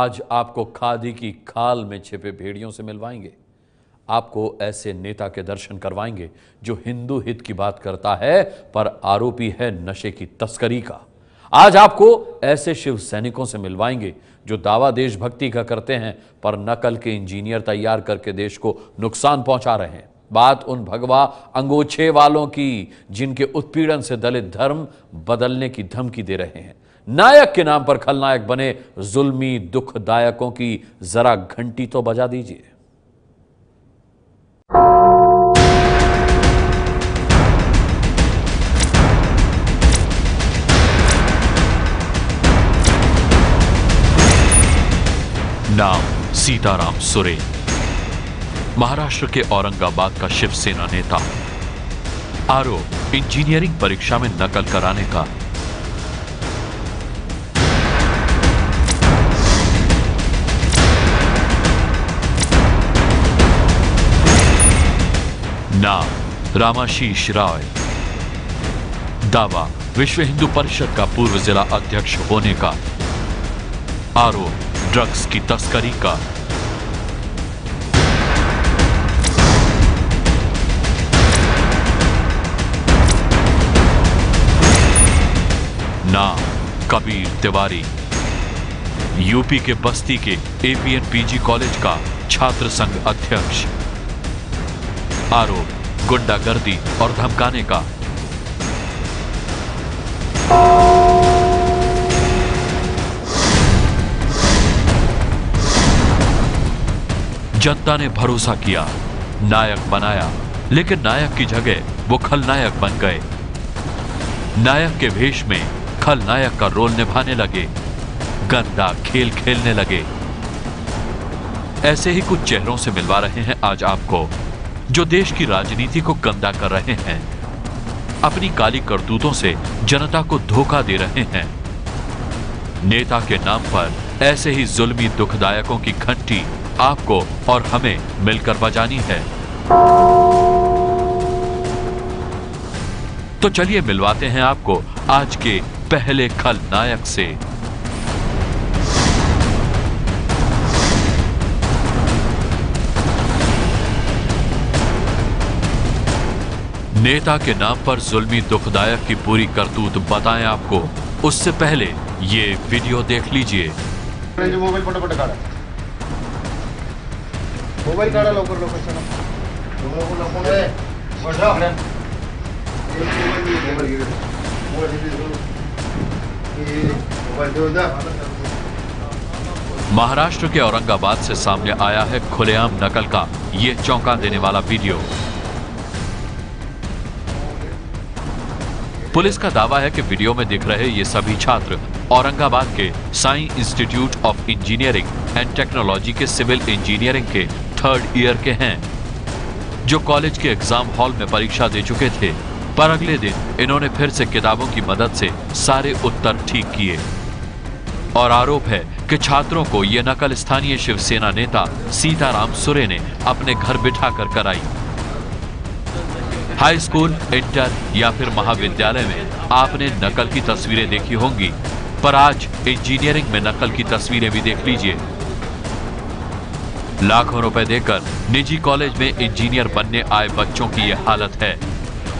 आज आपको खादी की खाल में छिपे भेड़ियों से मिलवाएंगे। आपको ऐसे नेता के दर्शन करवाएंगे जो हिंदू हित की बात करता है पर आरोपी है नशे की तस्करी का। आज आपको ऐसे शिव सैनिकों से मिलवाएंगे जो दावा देशभक्ति का करते हैं पर नकल के इंजीनियर तैयार करके देश को नुकसान पहुंचा रहे हैं। बात उन भगवा अंगोछे वालों की जिनके उत्पीड़न से दलित धर्म बदलने की धमकी दे रहे हैं। नायक के नाम पर खलनायक बने जुल्मी दुखदायकों की जरा घंटी तो बजा दीजिए। नाम सीताराम सुरेन, महाराष्ट्र के औरंगाबाद का शिवसेना नेता। आरोप इंजीनियरिंग परीक्षा में नकल कराने का। नाम रामाशीष राय, दावा विश्व हिंदू परिषद का पूर्व जिला अध्यक्ष होने का। आरोप ड्रग्स की तस्करी का। नाम कबीर तिवारी, यूपी के बस्ती के एपीएन पीजी कॉलेज का छात्र संघ अध्यक्ष। आरोप गुंडागर्दी और धमकाने का। जनता ने भरोसा किया, नायक बनाया, लेकिन नायक की जगह वो खलनायक बन गए। नायक के वेश में खलनायक का रोल निभाने लगे, गंदा खेल खेलने लगे। ऐसे ही कुछ चेहरों से मिलवा रहे हैं आज आपको जो देश की राजनीति को गंदा कर रहे हैं, अपनी काली करतूतों से जनता को धोखा दे रहे हैं। नेता के नाम पर ऐसे ही जुल्मी दुखदायकों की घंटी आपको और हमें मिलकर बजानी है। तो चलिए मिलवाते हैं आपको आज के पहले खलनायक से। नेता के नाम पर जुल्मी दुखदायक की पूरी करतूत बताएं आपको, उससे पहले ये वीडियो देख लीजिए। मोबाइल फटाफट काढा, मोबाइल काढा लवकर लवकर, चला महाराष्ट्र के औरंगाबाद से सामने आया है खुलेआम नकल का ये चौंका देने वाला वीडियो। पुलिस का दावा है कि वीडियो में दिख रहे ये सभी छात्र औरंगाबाद के Sai institute of engineering and technology के सिविल इंजीनियरिंग के 3rd ईयर के हैं, जो कॉलेज के एग्जाम हॉल में परीक्षा दे चुके थे, पर अगले दिन इन्होंने फिर से किताबों की मदद से सारे उत्तर ठीक किए। और आरोप है कि छात्रों को यह नकल स्थानीय शिवसेना नेता सीताराम सुरेन ने अपने घर बिठाकर कराई। हाई स्कूल, इंटर या फिर महाविद्यालय में आपने नकल की तस्वीरें देखी होंगी, पर आज इंजीनियरिंग में नकल की तस्वीरें भी देख लीजिए। लाखों रुपए देकर निजी कॉलेज में इंजीनियर बनने आए बच्चों की यह हालत है।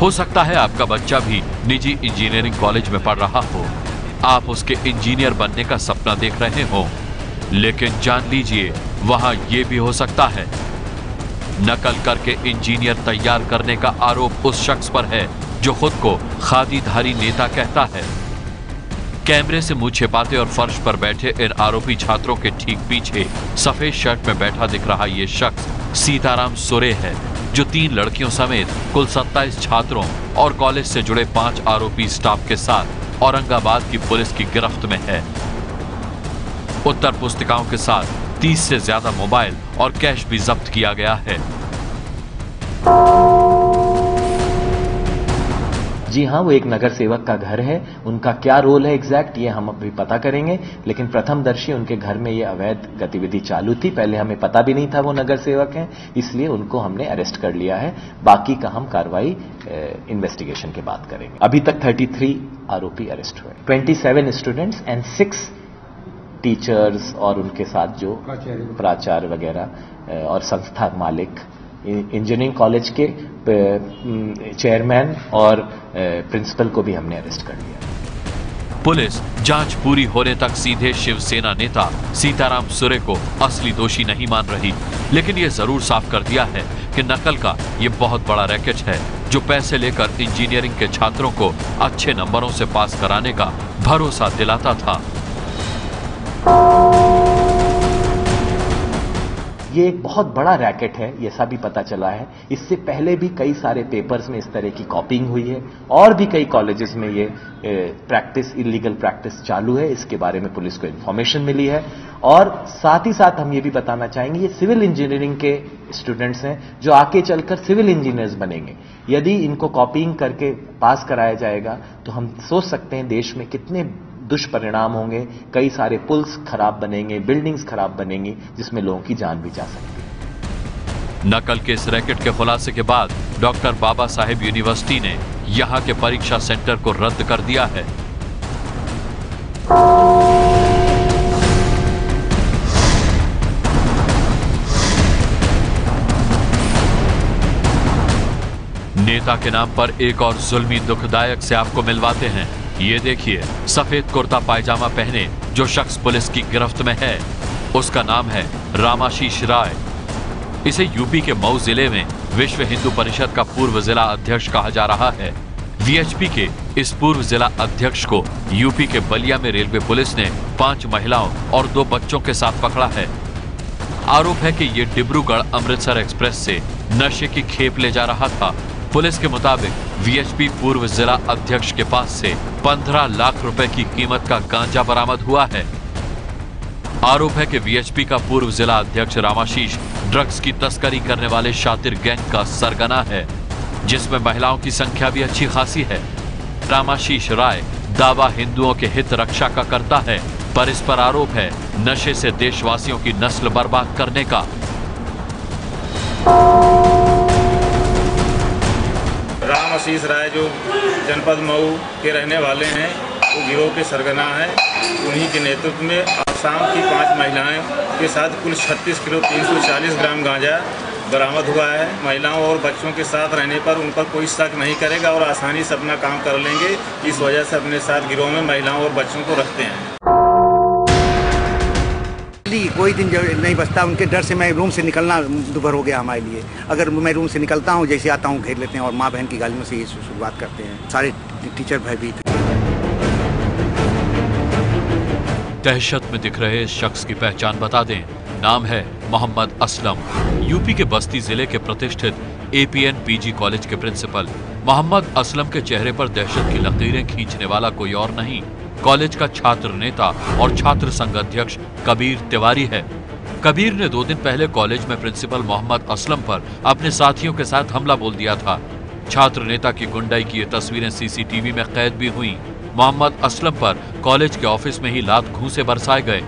हो सकता है आपका बच्चा भी निजी इंजीनियरिंग कॉलेज में पढ़ रहा हो, आप उसके इंजीनियर बनने का सपना देख रहे हो, लेकिन जान लीजिए वहां यह भी हो सकता है। नकल करके इंजीनियर तैयार करने का आरोप उस शख्स पर है जो खुद को खादीधारी नेता कहता है। कैमरे से मुंह छिपाते और फर्श पर बैठे इन आरोपी छात्रों के ठीक पीछे सफेद शर्ट में बैठा दिख रहा यह शख्स सीताराम सुरेन है, जो 3 लड़कियों समेत कुल 27 छात्रों और कॉलेज से जुड़े 5 आरोपी स्टाफ के साथ औरंगाबाद की पुलिस की गिरफ्त में है। उत्तर पुस्तिकाओं के साथ 30 से ज्यादा मोबाइल और कैश भी जब्त किया गया है। जी हाँ, वो एक नगर सेवक का घर है। उनका क्या रोल है एग्जैक्ट ये हम अभी पता करेंगे, लेकिन प्रथमदर्शी उनके घर में ये अवैध गतिविधि चालू थी। पहले हमें पता भी नहीं था वो नगर सेवक हैं, इसलिए उनको हमने अरेस्ट कर लिया है। बाकी का हम कार्रवाई इन्वेस्टिगेशन के बाद करेंगे। अभी तक 33 आरोपी अरेस्ट हुए, 27 स्टूडेंट्स एंड 6 टीचर्स और उनके साथ जो प्राचार्य वगैरह और संस्था मालिक, इंजीनियरिंग कॉलेज के चेयरमैन और प्रिंसिपल को भी हमने अरेस्ट कर लिया। पुलिस जांच पूरी होने तक सीधे शिवसेना नेता सीताराम सुरे को असली दोषी नहीं मान रही, लेकिन ये जरूर साफ कर दिया है कि नकल का ये बहुत बड़ा रैकेट है जो पैसे लेकर इंजीनियरिंग के छात्रों को अच्छे नंबरों से पास कराने का भरोसा दिलाता था। ये एक बहुत बड़ा रैकेट है, ये ऐसा भी पता चला है। इससे पहले भी कई सारे पेपर्स में इस तरह की कॉपिंग हुई है और भी कई कॉलेजेस में ये प्रैक्टिस, इलीगल प्रैक्टिस चालू है। इसके बारे में पुलिस को इन्फॉर्मेशन मिली है। और साथ ही साथ हम ये भी बताना चाहेंगे, ये सिविल इंजीनियरिंग के स्टूडेंट्स हैं जो आके चलकर सिविल इंजीनियर्स बनेंगे। यदि इनको कॉपिंग करके पास कराया जाएगा तो हम सोच सकते हैं देश में कितने दुष्परिणाम होंगे। कई सारे पुल्स खराब बनेंगे, बिल्डिंग्स खराब बनेंगी, जिसमें लोगों की जान भी जा सकती है। नकल के इस रैकेट के खुलासे के बाद डॉक्टर बाबा साहेब यूनिवर्सिटी ने यहां के परीक्षा सेंटर को रद्द कर दिया है। नेता के नाम पर एक और जुल्मी दुखदायक से आपको मिलवाते हैं। ये देखिए, सफेद कुर्ता पायजामा पहने जो शख्स पुलिस की गिरफ्त में है, उसका नाम है रामाशीष राय। इसे यूपी के मऊ जिले में विश्व हिंदू परिषद का पूर्व जिला अध्यक्ष कहा जा रहा है। वीएचपी के इस पूर्व जिला अध्यक्ष को यूपी के बलिया में रेलवे पुलिस ने 5 महिलाओं और 2 बच्चों के साथ पकड़ा है। आरोप है कि ये डिब्रूगढ़ अमृतसर एक्सप्रेस से नशे की खेप ले जा रहा था। पुलिस के मुताबिक वीएचपी पूर्व जिला अध्यक्ष के पास से 15 लाख रुपए की कीमत का गांजा बरामद हुआ है। आरोप है कि वीएचपी का पूर्व जिला अध्यक्ष रामाशीष ड्रग्स की तस्करी करने वाले शातिर गैंग का सरगना है, जिसमें महिलाओं की संख्या भी अच्छी खासी है। रामाशीष राय दावा हिंदुओं के हित रक्षा का करता है, पर इस पर आरोप है नशे से देशवासियों की नस्ल बर्बाद करने का। रामाशीष राय जो जनपद मऊ के रहने वाले हैं, वो गिरोह के सरगना है। उन्हीं के नेतृत्व में आसाम की 5 महिलाएं के साथ कुल 36 किलो 340 ग्राम गांजा बरामद हुआ है। महिलाओं और बच्चों के साथ रहने पर उन पर कोई शक नहीं करेगा और आसानी से अपना काम कर लेंगे। इस वजह से अपने साथ गिरोह में महिलाओं और बच्चों को रखते हैं। कोई दिन नहीं बचता उनके डर से। मैं रूम से निकलना दुभर हो गया हमारे लिए। अगर मैं रूम से निकलता हूँ, जैसे आता हूँ घेर लेते हैं और माँ बहन की गालियों से ये शुरुआत करते हैं। सारे टीचर भयभीत हैं। दहशत में दिख रहे इस शख्स की पहचान बता दें। नाम है मोहम्मद असलम। यूपी के बस्ती जिले के प्रतिष्ठित एपीएन पीजी कॉलेज के प्रिंसिपल मोहम्मद असलम के चेहरे पर दहशत की लकीरें खींचने वाला कोई और नहीं, कॉलेज का छात्र नेता और छात्र संघ अध्यक्ष कबीर तिवारी है। कबीर ने 2 दिन पहले कॉलेज में प्रिंसिपल मोहम्मद असलम पर अपने साथियों के साथ हमला बोल दिया था। छात्र नेता की गुंडाई की ये तस्वीरें सीसीटीवी में कैद भी हुई। मोहम्मद असलम पर कॉलेज के ऑफिस में ही लात घूंसे बरसाए गए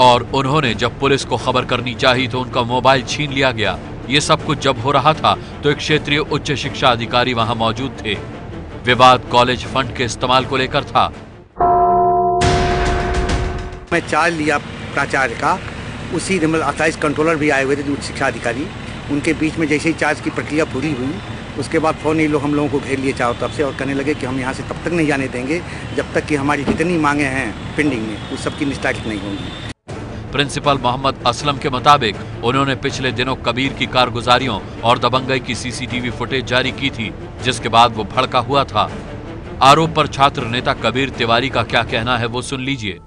और उन्होंने जब पुलिस को खबर करनी चाहिए तो उनका मोबाइल छीन लिया गया। ये सब कुछ जब हो रहा था तो एक क्षेत्रीय उच्च शिक्षा अधिकारी वहां मौजूद थे। विवाद कॉलेज फंड के इस्तेमाल को लेकर था। मैं चार्ज लिया प्राचार्य का, उसी 28 कंट्रोलर भी आए हुए थे, उच्च शिक्षा अधिकारी। उनके बीच में जैसे ही चार्ज की प्रक्रिया पूरी हुई, उसके बाद फोन ये लोग हम लोगों को घेर लिए चारों तरफ से और कहने लगे कि हम यहाँ से तब तक नहीं जाने देंगे जब तक कि हमारी जितनी मांगे हैं पेंडिंग में उस सब की निस्तारित नहीं होंगी। प्रिंसिपल मोहम्मद असलम के मुताबिक उन्होंने पिछले दिनों कबीर की कारगुजारियों और दबंगई की सीसीटीवी फुटेज जारी की थी, जिसके बाद वो भड़का हुआ था। आरोप पर छात्र नेता कबीर तिवारी का क्या कहना है वो सुन लीजिए।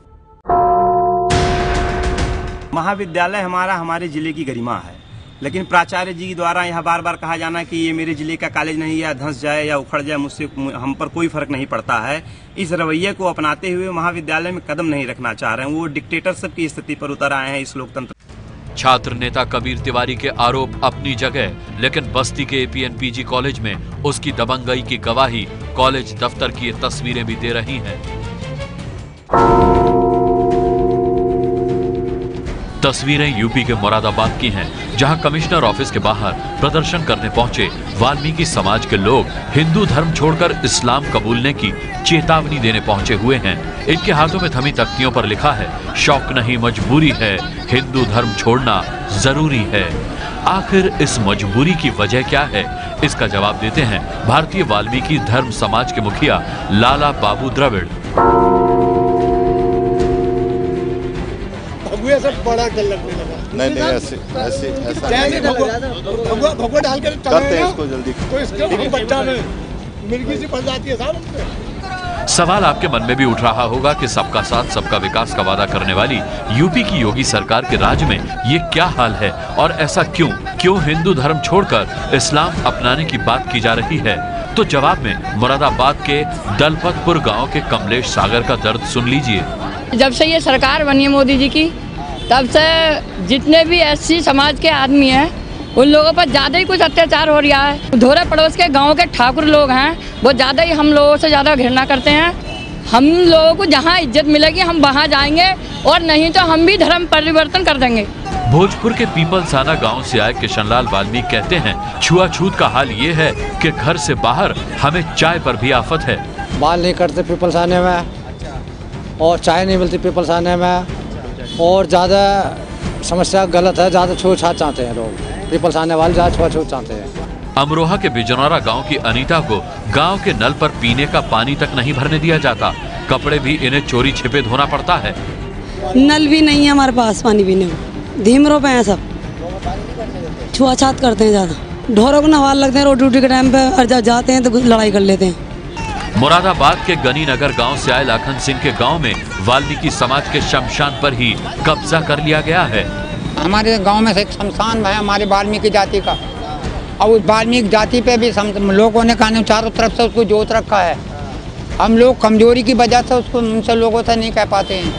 महाविद्यालय हमारा हमारे जिले की गरिमा है, लेकिन प्राचार्य जी द्वारा यह बार बार कहा जाना कि ये मेरे जिले का कॉलेज नहीं, या धंस जाए या उखड़ जाए, मुझसे हम पर कोई फर्क नहीं पड़ता है। इस रवैये को अपनाते हुए महाविद्यालय में कदम नहीं रखना चाह रहे हैं। वो डिक्टेटरशिप की स्थिति पर उतर आए हैं इस लोकतंत्र। छात्र नेता कबीर तिवारी के आरोप अपनी जगह, लेकिन बस्ती के एपीएन पीजी कॉलेज में उसकी दबंगई की गवाही कॉलेज दफ्तर की ये तस्वीरें भी दे रही हैं। तस्वीरें यूपी के मुरादाबाद की हैं, जहां कमिश्नर ऑफिस के बाहर प्रदर्शन करने पहुंचे वाल्मीकि समाज के लोग हिंदू धर्म छोड़कर इस्लाम कबूलने की चेतावनी देने पहुंचे हुए हैं। इनके हाथों में थमी तख्तियों पर लिखा है, शौक नहीं मजबूरी है, हिंदू धर्म छोड़ना जरूरी है। आखिर इस मजबूरी की वजह क्या है, इसका जवाब देते हैं भारतीय वाल्मीकि धर्म समाज के मुखिया लाला बाबू द्रविड़। बड़ा डर लगने लगा। नहीं ऐसे ऐसा भगवा डाल कर करते हैं इसको जल्दी। तो इसके बच्चा में मिर्गी सी फंस जाती है साहब। सवाल आपके मन में भी उठ रहा होगा कि सबका साथ सबका विकास का वादा करने वाली यूपी की योगी सरकार के राज में ये क्या हाल है और ऐसा क्यों हिंदू धर्म छोड़कर इस्लाम अपनाने की बात की जा रही है। तो जवाब में मुरादाबाद के दलपतपुर गांव के कमलेश सागर का दर्द सुन लीजिए। जब से ये सरकार बनी है मोदी जी की, तब से जितने भी एससी समाज के आदमी हैं उन लोगों पर ज़्यादा ही कुछ अत्याचार हो रहा है। धोरे पड़ोस के गांव के ठाकुर लोग हैं, वो ज़्यादा ही हम लोगों से ज़्यादा घृणा करते हैं। हम लोगों को जहां इज्जत मिलेगी हम वहां जाएंगे और नहीं तो हम भी धर्म परिवर्तन कर देंगे। भोजपुर के पीपलसाना गांव से आए किशनलाल वाल्मीकि कहते हैं, छुआछूत का हाल ये है कि घर से बाहर हमें चाय पर भी आफत है। बाल नहीं करते पीपलसाने में और चाय नहीं मिलती पीपलसाने में, और ज़्यादा समस्या गलत है, ज़्यादा छूछात चाहते हैं लोग, पीपलसाने वाले ज़्यादा छुआछूत चाहते हैं। अमरोहा के बिजनौरा गांव की अनीता को गांव के नल पर पीने का पानी तक नहीं भरने दिया जाता। कपड़े भी इन्हें चोरी छिपे धोना पड़ता है। नल भी नहीं है हमारे पास पानी पीने को, धीमरों पे हैं सब, छुआछात करते हैं ज़्यादा। ढोरों को नहवाल लगते हैं, रोटी रोटी के टाइम पे, और जब जाते हैं तो लड़ाई कर लेते हैं। मुरादाबाद के गनीनगर गांव से आए लाखन सिंह के गांव में वाल्मीकि समाज के शमशान पर ही कब्जा कर लिया गया है। हमारे गांव में से एक शमशान है हमारी वाल्मीकि जाति का, और उस वाल्मीकि जाति पे भी लोगों ने कानून चारों तरफ से उसको जोत रखा है। हम लोग कमजोरी की वजह से उसको उनसे लोगों से नहीं कह पाते हैं।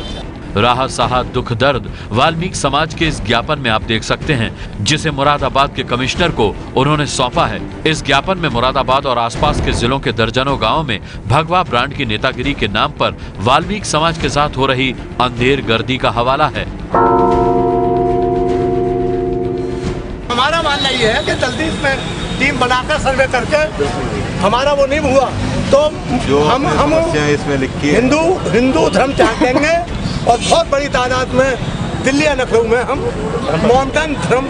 राह साहा दुख दर्द वाल्मीकि समाज के इस ज्ञापन में आप देख सकते हैं, जिसे मुरादाबाद के कमिश्नर को उन्होंने सौंपा है। इस ज्ञापन में मुरादाबाद और आसपास के जिलों के दर्जनों गांवों में भगवा ब्रांड की नेतागिरी के नाम पर वाल्मीकि समाज के साथ हो रही अंधेर गर्दी का हवाला है। हमारा मानना ये है कि जल्दी इसमें टीम बनाकर सर्वे करके हमारा वो नहीं हुआ तो हम इसमें लिखी हिंदू धर्म त्याग देंगे और बहुत बड़ी तादाद में दिल्ली या लखनऊ में हम मॉडर्न धर्म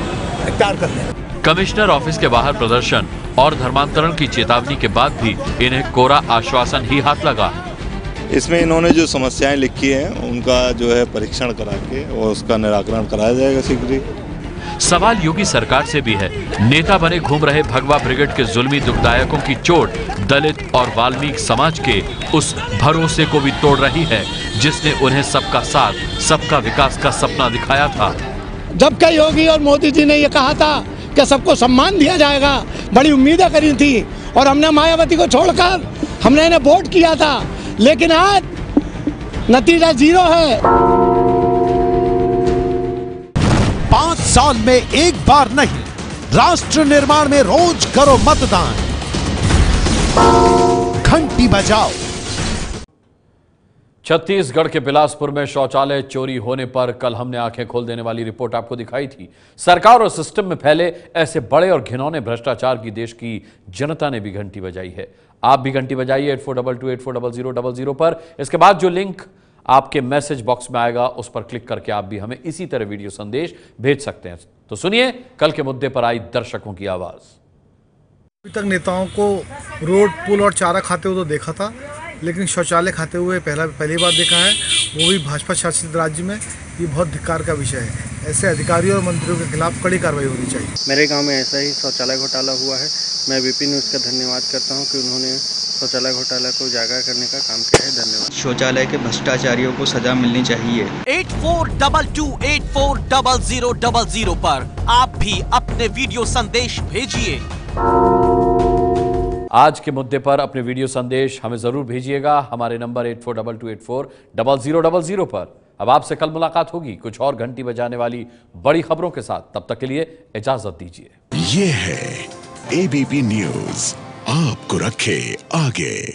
इख्तियार कर लेंगे। कमिश्नर ऑफिस के बाहर प्रदर्शन और धर्मांतरण की चेतावनी के बाद भी इन्हें कोरा आश्वासन ही हाथ लगा। इसमें इन्होंने जो समस्याएं लिखी हैं उनका जो है परीक्षण करा के और उसका निराकरण कराया जाएगा शीघ्र ही। सवाल योगी सरकार से भी है। नेता बने घूम रहे भगवा ब्रिगेड के जुल्मी दुखदायकों की चोट दलित और वाल्मीकि समाज के उस भरोसे को भी तोड़ रही है जिसने उन्हें सबका साथ सबका विकास का सपना दिखाया था। जब कई योगी और मोदी जी ने ये कहा था कि सबको सम्मान दिया जाएगा, बड़ी उम्मीदें करी थी और हमने मायावती को छोड़कर हमने इन्हें वोट किया था, लेकिन आज नतीजा 0 है। 5 साल में एक बार नहीं, राष्ट्र निर्माण में रोज करो मतदान, घंटी बजाओ। छत्तीसगढ़ के बिलासपुर में शौचालय चोरी होने पर कल हमने आंखें खोल देने वाली रिपोर्ट आपको दिखाई थी। सरकार और सिस्टम में फैले ऐसे बड़े और घिनौने भ्रष्टाचार की देश की जनता ने भी घंटी बजाई है। आप भी घंटी बजाइए 8422840000 पर। इसके बाद जो लिंक आपके मैसेज बॉक्स में आएगा उस पर क्लिक करके आप भी हमें इसी तरह वीडियो संदेश भेज सकते हैं। तो सुनिए कल के मुद्दे पर आई दर्शकों की आवाज। अभी तक नेताओं को रोड पुल और चारा खाते हुए तो देखा था, लेकिन शौचालय खाते हुए पहली बार देखा है, वो भी भाजपा शासित राज्य में। ये बहुत धिक्कार का विषय है। ऐसे अधिकारियों और मंत्रियों के खिलाफ कड़ी कार्रवाई होनी चाहिए। मेरे गांव में ऐसा ही शौचालय घोटाला हुआ है। मैं वीपी न्यूज़ का धन्यवाद करता हूं कि उन्होंने शौचालय घोटाला को उजागर करने का काम किया है। धन्यवाद। शौचालय के भ्रष्टाचारियों को सजा मिलनी चाहिए। 8422840000 पर आप भी अपने वीडियो संदेश भेजिए। आज के मुद्दे पर अपने वीडियो संदेश हमें जरूर भेजिएगा हमारे नंबर 8422840000 पर। अब आपसे कल मुलाकात होगी कुछ और घंटी बजाने वाली बड़ी खबरों के साथ। तब तक के लिए इजाजत दीजिए। ये है एबीपी न्यूज़, आपको रखे आगे।